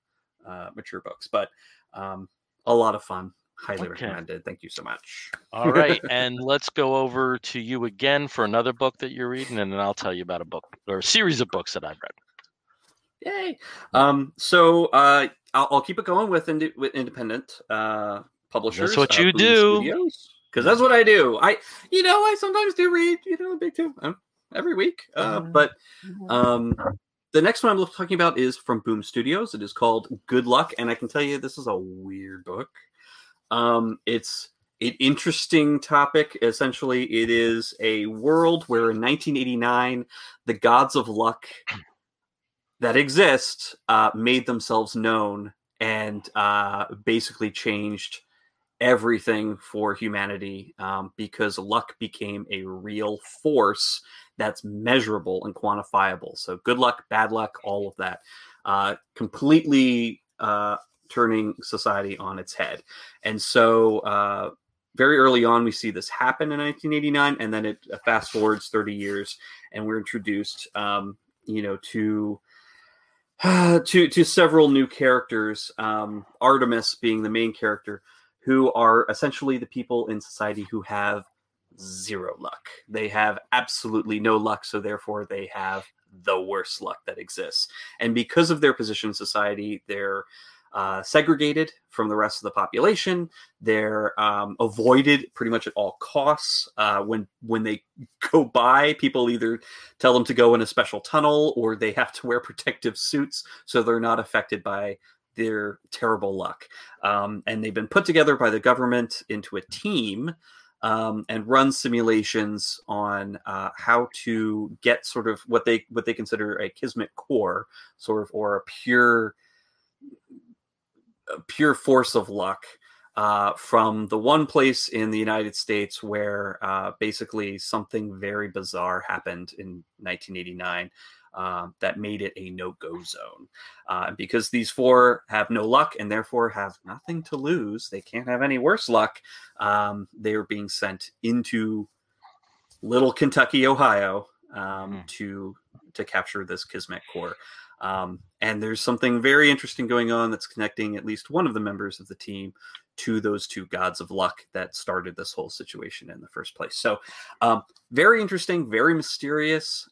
books, but a lot of fun. Highly recommended. Thank you so much. All right, and let's go over to you again for another book that you're reading, and then I'll tell you about a book or a series of books that I've read. Yay! So I'll keep it going with independent publishers. That's what you do. Because that's what I do. I sometimes do read a big two every week. But the next one I'm talking about is from Boom Studios. It is called Good Luck, and I can tell you this is a weird book. It's an interesting topic. Essentially, it is a world where in 1989, the gods of luck that exist made themselves known and basically changed everything for humanity because luck became a real force that's measurable and quantifiable. So good luck, bad luck, all of that completely turning society on its head. And so very early on, we see this happen in 1989, and then it fast forwards 30 years, and we're introduced, to several new characters, Artemis being the main character, who are essentially the people in society who have zero luck. They have absolutely no luck, so therefore they have the worst luck that exists. And because of their position in society, they're segregated from the rest of the population. They're avoided pretty much at all costs. When they go by, people either tell them to go in a special tunnel or they have to wear protective suits so they're not affected by their terrible luck. And they've been put together by the government into a team and run simulations on how to get sort of what they consider a kismet core, sort of, or a pure force of luck from the one place in the United States where basically something very bizarre happened in 1989 that made it a no-go zone. Because these four have no luck and therefore have nothing to lose, they can't have any worse luck. They are being sent into Little Kentucky, Ohio, to capture this kismet core. And there's something very interesting going on that's connecting at least one of the members of the team to those two gods of luck that started this whole situation in the first place. So very interesting, very mysterious,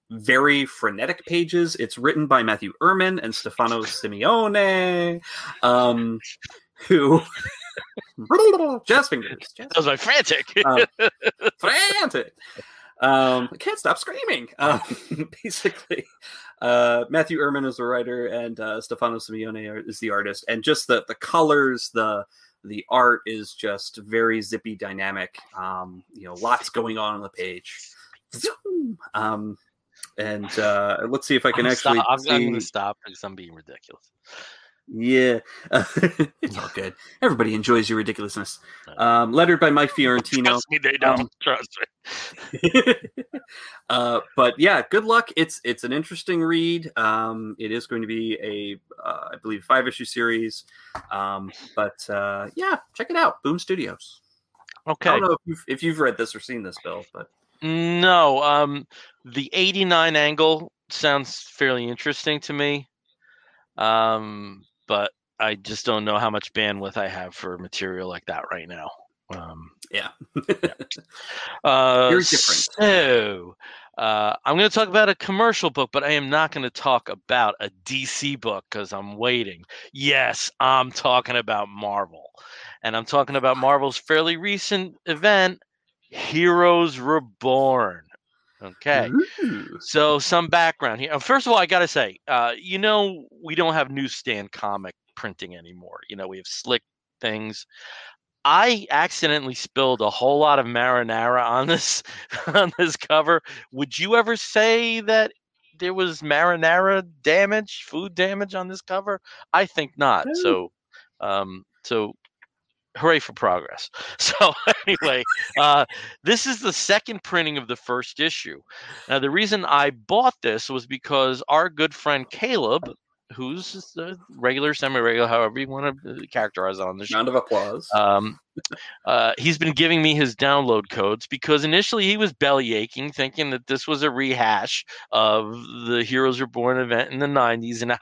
very frenetic pages. It's written by Matthew Ehrman and Stefano Simeone, who... jazz fingers. That was my frantic. Frantic. I can't stop screaming. Basically, Matthew Ehrman is the writer, and Stefano Simeone is the artist. And just the colors, the art is just very zippy, dynamic. Lots going on the page. And let's see if I can I'm going to stop because I'm being ridiculous. Yeah, it's all good. Everybody enjoys your ridiculousness. Lettered by Mike Fiorentino. Trust me, they don't. Trust me. But yeah, good luck. It's an interesting read. It is going to be I believe 5-issue series. But yeah, check it out. Boom Studios. Okay. I don't know if you've read this or seen this, Bill, but no. The 89 angle sounds fairly interesting to me. But I just don't know how much bandwidth I have for material like that right now. Yeah. Very different. So, I'm going to talk about a commercial book, but I am not going to talk about a DC book because I'm waiting. Yes, I'm talking about Marvel. And I'm talking about Marvel's fairly recent event, Heroes Reborn. Okay. Ooh. So some background here. First of all, I got to say, we don't have newsstand comic printing anymore. We have slick things. I accidentally spilled a whole lot of marinara on this on this cover. Would you ever say that there was marinara damage, food damage on this cover? I think not. So hooray for progress. So anyway, this is the second printing of the first issue. Now, the reason I bought this was because our good friend Caleb, who's regular, semi-regular, however you want to characterize it on the show. Round of applause. He's been giving me his download codes because initially he was belly aching, thinking that this was a rehash of the Heroes Reborn event in the 90s. And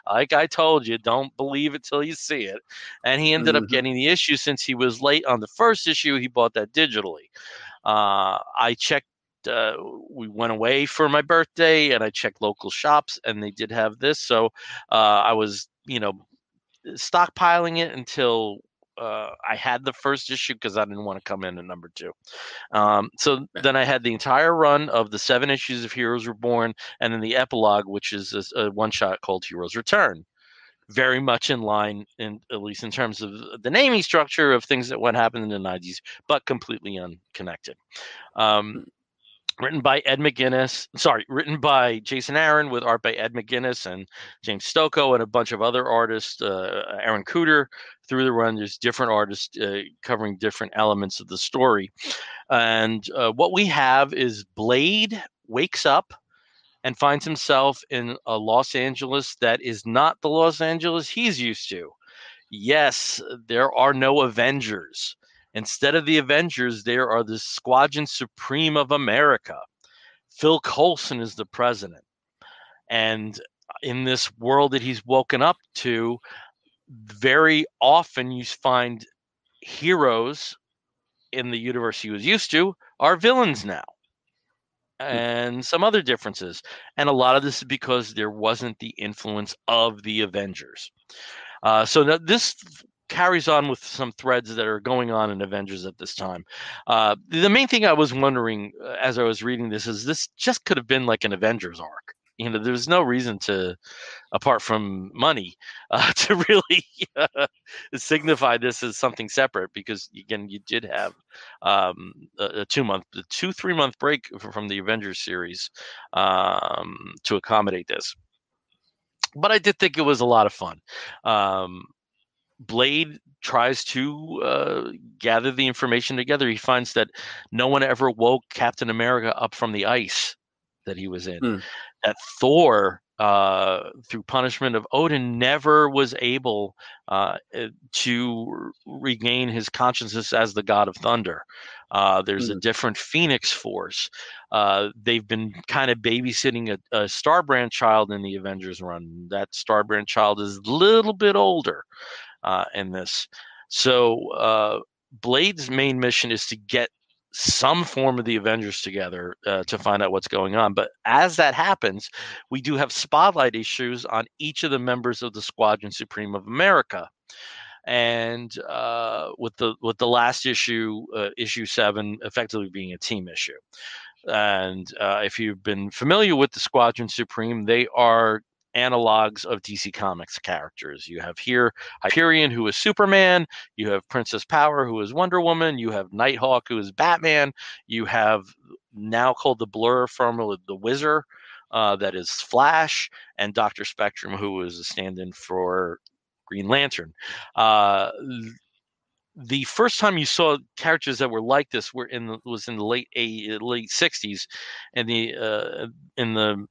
like I told you, don't believe it till you see it. And he ended up getting the issue since he was late on the first issue. He bought that digitally. I checked. We went away for my birthday and I checked local shops and they did have this. So I was, stockpiling it until I had the first issue because I didn't want to come in at number 2. So then I had the entire run of the 7 issues of Heroes Reborn and then the epilogue, which is a one-shot called Heroes Return. Very much in line, at least in terms of the naming structure of things that what happened in the 90s, but completely unconnected. Written by Jason Aaron with art by Ed McGuinness and James Stocco and a bunch of other artists, Aaron Cooter through the run. There's different artists covering different elements of the story. And what we have is Blade wakes up and finds himself in a Los Angeles that is not the Los Angeles he's used to. Yes, there are no Avengers. Instead of the Avengers, there are the Squadron Supreme of America. Phil Coulson is the president. And in this world that he's woken up to, very often you find heroes in the universe he was used to are villains now. And some other differences. And a lot of this is because there wasn't the influence of the Avengers. So this carries on with some threads that are going on in Avengers at this time. The main thing I was wondering as I was reading this just could have been like an Avengers arc. There's no reason to, apart from money, to really signify this as something separate because, again, you did have a 2-3 month break from the Avengers series to accommodate this. But I did think it was a lot of fun. Blade tries to gather the information together. He finds that no one ever woke Captain America up from the ice that he was in. That Thor, through punishment of Odin, never was able to regain his consciousness as the god of thunder. There's a different Phoenix Force. They've been kind of babysitting a Starbrand child in the Avengers run. That Starbrand child is a little bit older in this. So Blade's main mission is to get some form of the Avengers together to find out what's going on. But as that happens, we do have spotlight issues on each of the members of the Squadron Supreme of America. And with the last issue, issue 7, effectively being a team issue. And if you've been familiar with the Squadron Supreme, they are analogs of DC Comics characters. You have here Hyperion, who is Superman. You have Princess Power, who is Wonder Woman. You have Nighthawk, who is Batman. You have now called the Blur formula, the Wizard, that is Flash, and Dr. Spectrum, who is a stand-in for Green Lantern. The first time you saw characters that were like this was in the late 60s, and in the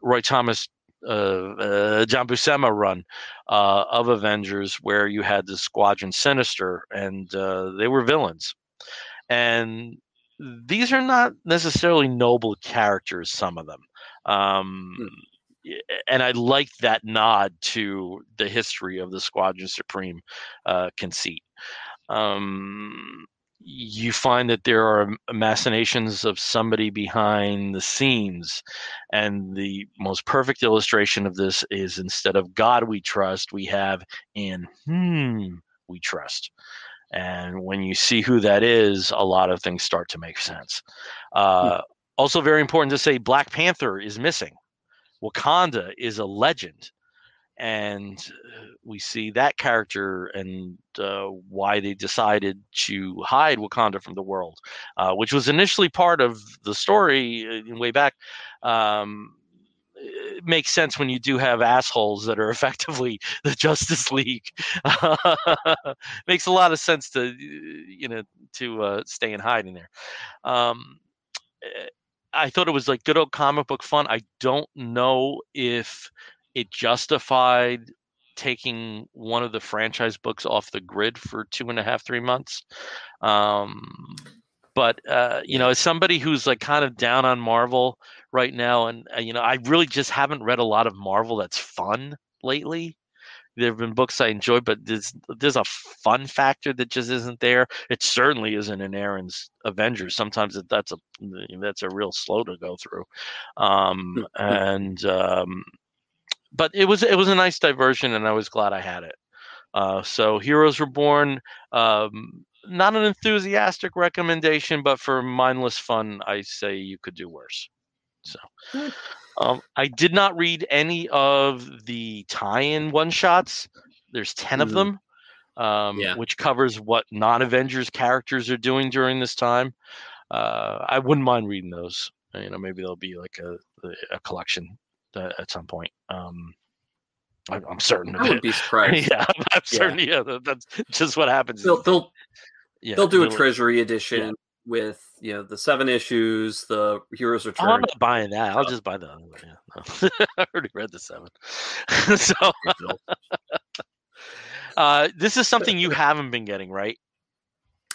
Roy Thomas John Buscema run of Avengers, where you had the Squadron Sinister, and they were villains. And these are not necessarily noble characters, some of them. And I like that nod to the history of the Squadron Supreme conceit. You find that there are machinations of somebody behind the scenes. And the most perfect illustration of this is, instead of God we trust, we have in whom we trust. And when you see who that is, a lot of things start to make sense. Also very important to say, Black Panther is missing. Wakanda is a legend. And we see that character and why they decided to hide Wakanda from the world, which was initially part of the story way back. It makes sense when you do have assholes that are effectively the Justice League. Makes a lot of sense to stay in hiding there. I thought it was like good old comic book fun. I don't know if it justified taking one of the franchise books off the grid for 2.5, 3 months. But as somebody who's like kind of down on Marvel right now, and I really just haven't read a lot of Marvel that's fun lately. There have been books I enjoy, but there's a fun factor that just isn't there. It certainly isn't in Aaron's Avengers. Sometimes that's a real slow to go through, but it was a nice diversion, and I was glad I had it. So Heroes Reborn, not an enthusiastic recommendation, but for mindless fun, I say you could do worse. So. I did not read any of the tie-in one-shots. There's 10 of them, which covers what non-Avengers characters are doing during this time. I wouldn't mind reading those. Maybe there'll be like a collection at some point. I'm certain of it. I wouldn't be surprised. Yeah, I'm certain. Yeah, that's just what happens. They'll do a treasury edition with the 7 issues, the Heroes Return. Oh, I'm not buying that. I'll just buy the other one. Yeah. I already read the 7. So this is something you haven't been getting, right?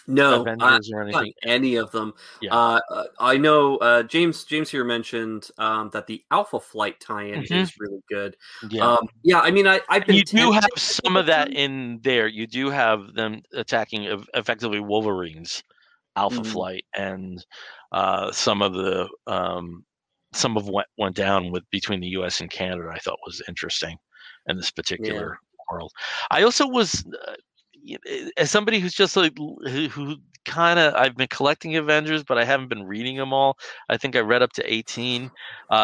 No, Avengers or anything. Not any of them. Yeah. I know James here mentioned that the Alpha Flight tie-in is really good. Yeah. I mean, I've been. You do have some of that in there. You do have them attacking effectively Wolverines. Alpha Flight and some of what went down between the U.S. and Canada, I thought was interesting in this particular world. I also was, as somebody who's just like who kind of, I've been collecting Avengers, but I haven't been reading them all. I think I read up to 18.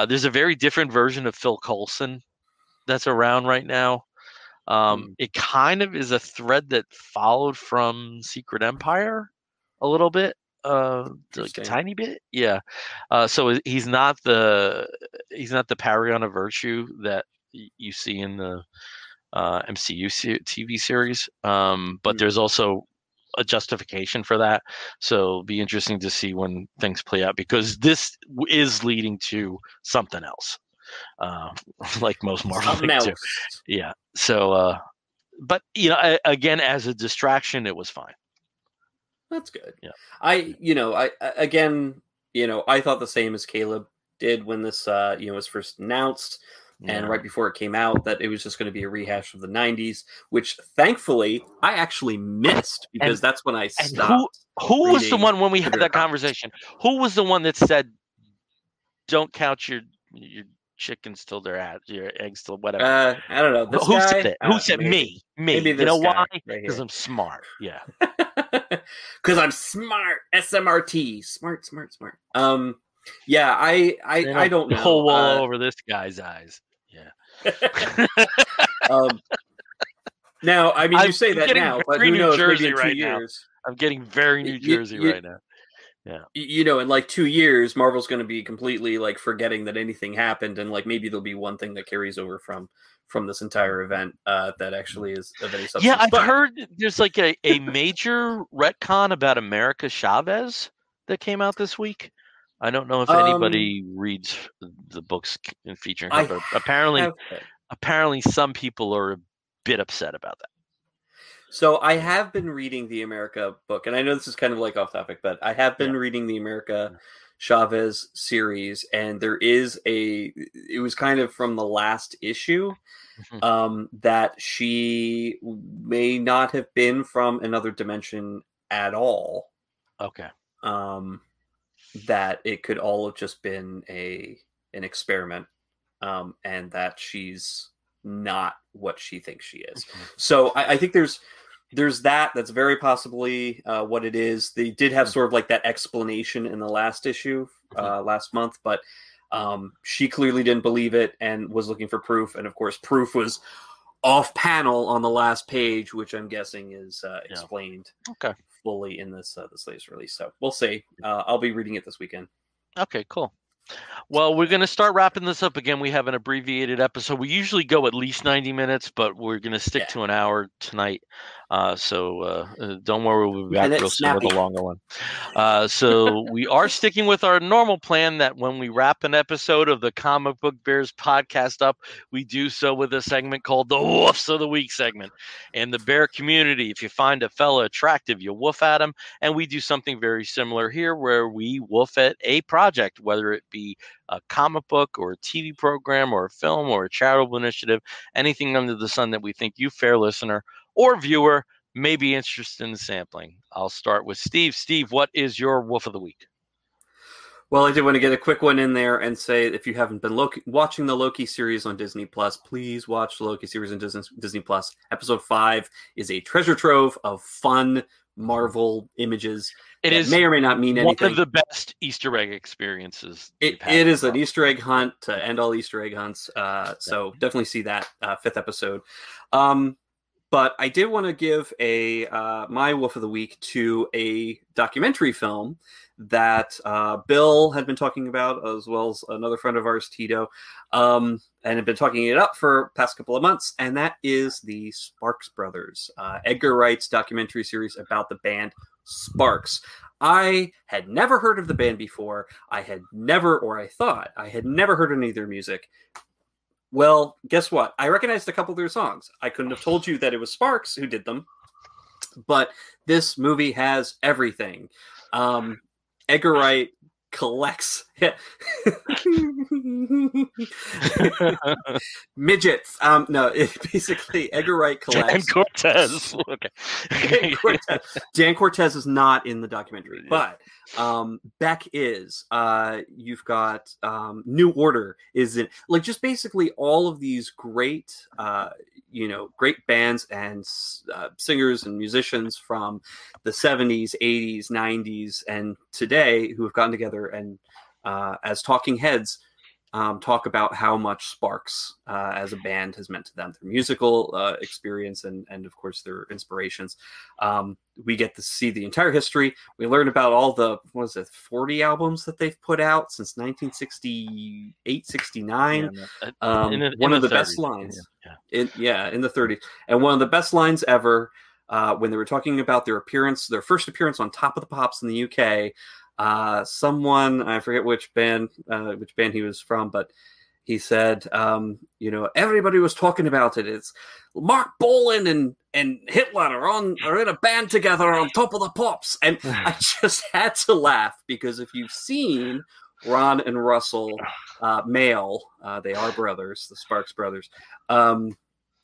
There's a very different version of Phil Coulson that's around right now. It kind of is a thread that followed from Secret Empire a little bit, like a tiny bit. Yeah. So he's not the paragon of virtue that you see in the MCU TV series. But there's also a justification for that. So it'll be interesting to see when things play out, because this is leading to something else. Like most Marvel things do. Yeah. So, but again, as a distraction, it was fine. That's good. Yeah. I thought the same as Caleb did when this, was first announced, and right before it came out, that it was just going to be a rehash of the 90s, which thankfully I actually missed, because that's when I stopped. Who was the one when we had that conversation? Who was the one that said, "Don't count your chickens till they're out, your eggs till whatever"? I don't know. Who said that? Who said me? Maybe you know why? Because I'm smart. Yeah. Because I'm smart. SMRT. Smart. Yeah, I don't know. Pull wool over this guy's eyes. Yeah. Now, I mean, you say that now, but who knows? Maybe in 2 years. I'm getting very New Jersey right now. Yeah. In like 2 years, Marvel's going to be completely like forgetting that anything happened, and like maybe there'll be one thing that carries over from this entire event that actually is of any substance. Yeah, I've heard there's like a major retcon about America Chavez that came out this week. I don't know if anybody reads the books featuring her, but apparently some people are a bit upset about that. So I have been reading the America book, and I know this is kind of like off topic, but I have been reading the America Chavez series, and it was kind of from the last issue that she may not have been from another dimension at all. Okay. That it could all have just been an experiment, and that she's not what she thinks she is. So I think there's there's that. That's very possibly what it is. They did have sort of like that explanation in the last issue last month, but she clearly didn't believe it and was looking for proof. And of course, proof was off panel on the last page, which I'm guessing is explained fully in this latest release. So we'll see. I'll be reading it this weekend. Okay, cool. Well, we're going to start wrapping this up again. We have an abbreviated episode. We usually go at least 90 minutes, but we're going to stick to an hour tonight. So don't worry, we'll be back real soon with a longer one. So we are sticking with our normal plan that when we wrap an episode of the Comic Book Bears podcast up, we do so with a segment called the Woofs of the Week segment. In the bear community, if you find a fella attractive, you woof at him. And we do something very similar here where we woof at a project, whether it be a comic book or a TV program or a film or a charitable initiative, anything under the sun that we think you, fair listener or viewer, may be interested in sampling. I'll start with Steve. Steve, what is your Woof of the Week? Well, I did want to get a quick one in there and say, if you haven't been watching the Loki series on Disney Plus, please watch the Loki series on Disney Plus. Episode 5 is a treasure trove of fun Marvel images. It is may or may not mean anything. One of the best Easter egg experiences. It is an Easter egg hunt to end all Easter egg hunts. So definitely see that 5th episode. But I did want to give my Woof of the Week to a documentary film that Bill had been talking about, as well as another friend of ours, Tito, and had been talking it up for the past couple of months, and that is the Sparks Brothers, Edgar Wright's documentary series about the band Sparks. I had never heard of the band before. I thought I had never heard any of their music. Well, guess what? I recognized a couple of their songs. I couldn't have told you that it was Sparks who did them, but this movie has everything. Edgar Wright collects midgets. Basically Edgar Wright collects Dan Cortez. Okay. Dan Cortez is not in the documentary, but Beck is. You've got New Order is in, like, just basically all of these great great bands and singers and musicians from the 70s, 80s, 90s, and today who have gotten together and as talking heads talk about how much Sparks as a band has meant to them, their musical experience and of course their inspirations. We get to see the entire history. We learn about all the 40 albums that they've put out since 1968, 69. One of the best lines in the 30s, and one of the best lines ever when they were talking about their first appearance on Top of the Pops in the UK. Someone, I forget which band he was from, but he said, everybody was talking about it. It's Mark Bolan and Hitler are in a band together on Top of the Pops. And I just had to laugh because if you've seen Ron and Russell Mael, they are brothers, the Sparks brothers,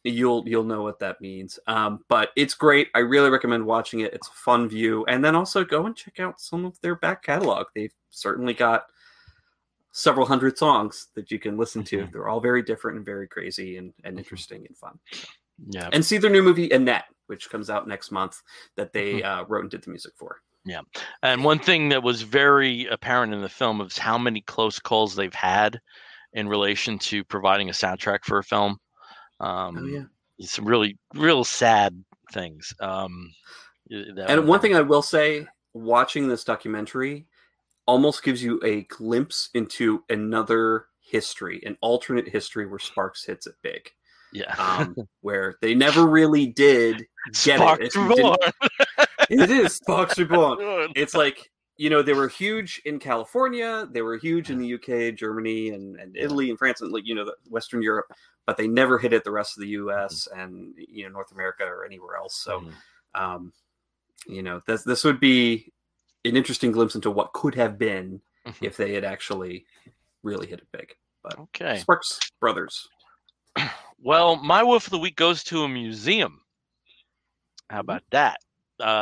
you'll know what that means. But it's great. I really recommend watching it. It's a fun view. And then also go and check out some of their back catalog. They've certainly got several hundred songs that you can listen to. They're all very different and very crazy and interesting and fun. Yeah. And see their new movie Annette, which comes out next month, that they wrote and did the music for. Yeah. And one thing that was very apparent in the film is how many close calls they've had in relation to providing a soundtrack for a film. Some really real sad things. And one thing I will say, watching this documentary almost gives you a glimpse into another history, an alternate history where Sparks hits it big. Yeah. Where they never really did get Sparks Reborn. It is Sparks Reborn. It's like, they were huge in California, they were huge in the UK, Germany, and Italy and France, and Western Europe, but they never hit it the rest of the US and North America or anywhere else. So, this would be an interesting glimpse into what could have been if they had actually really hit it big. But okay, Sparks Brothers. Well, my Woof of the Week goes to a museum. How about that?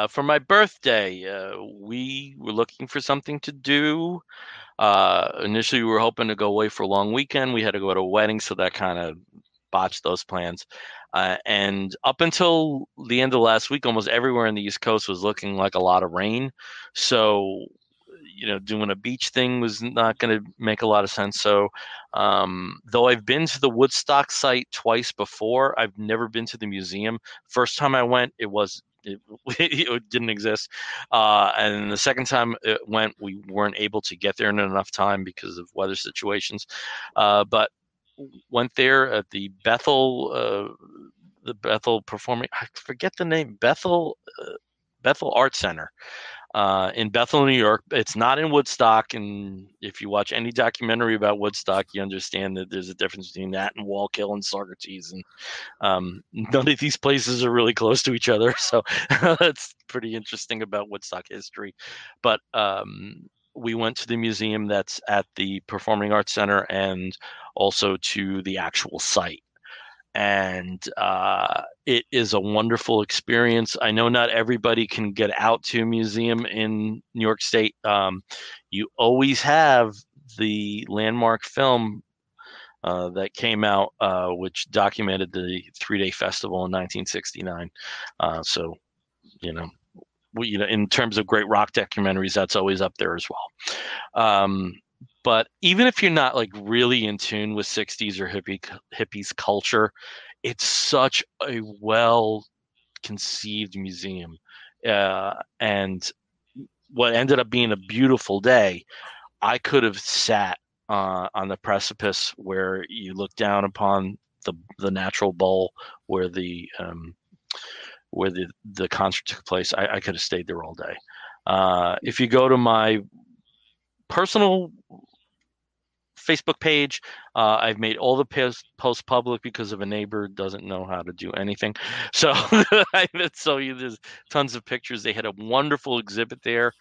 For my birthday, we were looking for something to do. Initially, we were hoping to go away for a long weekend. We had to go to a wedding, so that kind of botched those plans. And up until the end of last week, almost everywhere in the East Coast was looking like a lot of rain. So, doing a beach thing was not going to make a lot of sense. So, though I've been to the Woodstock site twice before, I've never been to the museum. First time I went, it didn't exist. And the second time it went, we weren't able to get there in enough time because of weather situations. But went there at the Bethel performing. I forget the name. Bethel Art Center. In Bethel, New York. It's not in Woodstock, and if you watch any documentary about Woodstock, you understand that there's a difference between that and Wallkill and Socrates, and none of these places are really close to each other, so that's pretty interesting about Woodstock history. But we went to the museum that's at the Performing Arts Center and also to the actual site. And it is a wonderful experience. I know not everybody can get out to a museum in New York State. You always have the landmark film that came out, which documented the 3-day festival in 1969. So, in terms of great rock documentaries, that's always up there as well. But even if you're not like really in tune with 60s or hippies culture, it's such a well conceived museum. And what ended up being a beautiful day, I could have sat on the precipice where you look down upon the natural bowl where the concert took place. I could have stayed there all day. If you go to my personal Facebook page, I've made all the posts public because of a neighbor doesn't know how to do anything. So there's tons of pictures. They had a wonderful exhibit there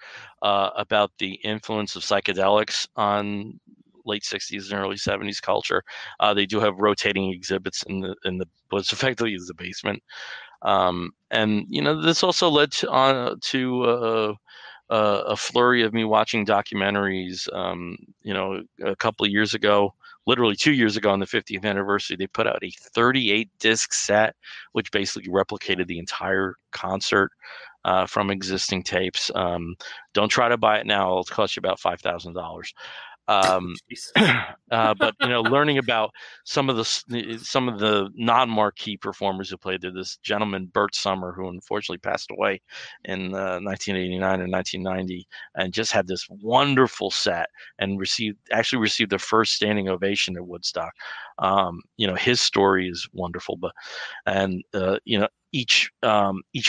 about the influence of psychedelics on late 60s and early 70s culture. They do have rotating exhibits in what's effectively is the basement. And this also led to a flurry of me watching documentaries. A couple of years ago, literally 2 years ago on the 50th anniversary, they put out a 38 disc set, which basically replicated the entire concert from existing tapes. Don't try to buy it now. It'll cost you about $5,000. But learning about some of the non-marquee performers who played there. This gentleman Bert Summer, who unfortunately passed away in 1989 and 1990, and just had this wonderful set and received the first standing ovation at Woodstock. His story is wonderful, each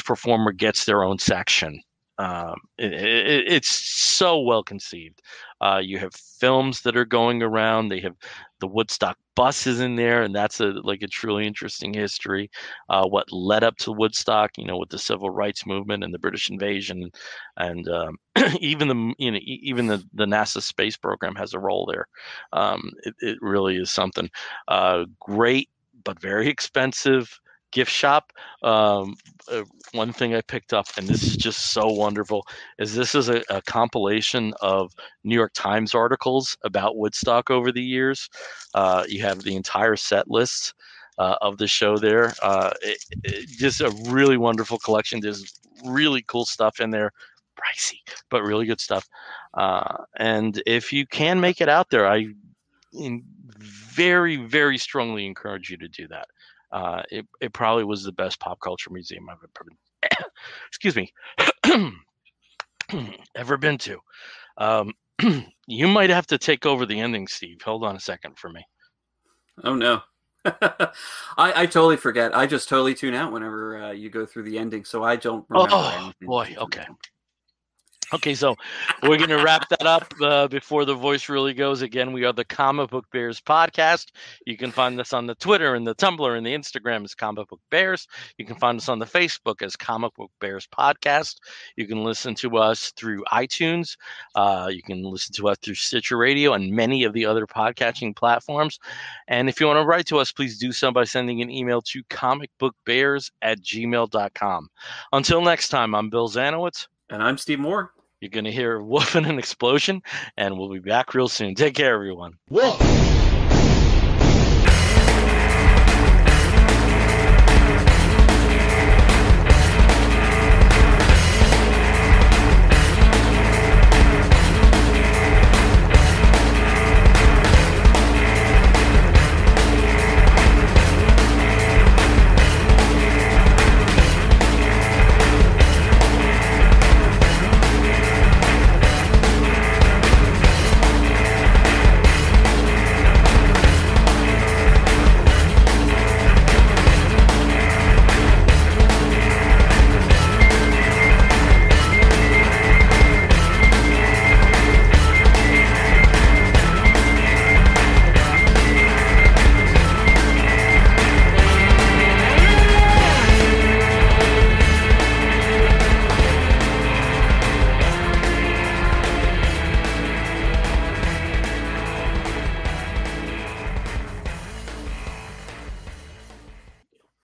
performer gets their own section. It's so well conceived. You have films that are going around. They have the Woodstock buses in there, and that's a truly interesting history. What led up to Woodstock, with the civil rights movement and the British invasion, and even the NASA space program has a role there. It really is something great, but very expensive. Gift shop. One thing I picked up, and this is just so wonderful, is this is a compilation of New York Times articles about Woodstock over the years. You have the entire set list of the show there. Just a really wonderful collection. There's really cool stuff in there. Pricey, but really good stuff. And if you can make it out there, I very, very strongly encourage you to do that. It probably was the best pop culture museum I've ever been, excuse me, ever been to. You might have to take over the ending, Steve. Hold on a second for me. Oh no. I totally forget. I just totally tune out whenever you go through the ending, so I don't remember anything. Boy, okay. Okay, so we're going to wrap that up before the voice really goes. Again, we are the Comic Book Bears podcast. You can find us on the Twitter and the Tumblr and the Instagram as Comic Book Bears. You can find us on the Facebook as Comic Book Bears Podcast. You can listen to us through iTunes. You can listen to us through Stitcher Radio and many of the other podcasting platforms. And if you want to write to us, please do so by sending an email to comicbookbears@gmail.com. Until next time, I'm Bill Zanowitz. And I'm Steve Moore. You're going to hear a woof and an explosion, and we'll be back real soon. Take care, everyone. Woof.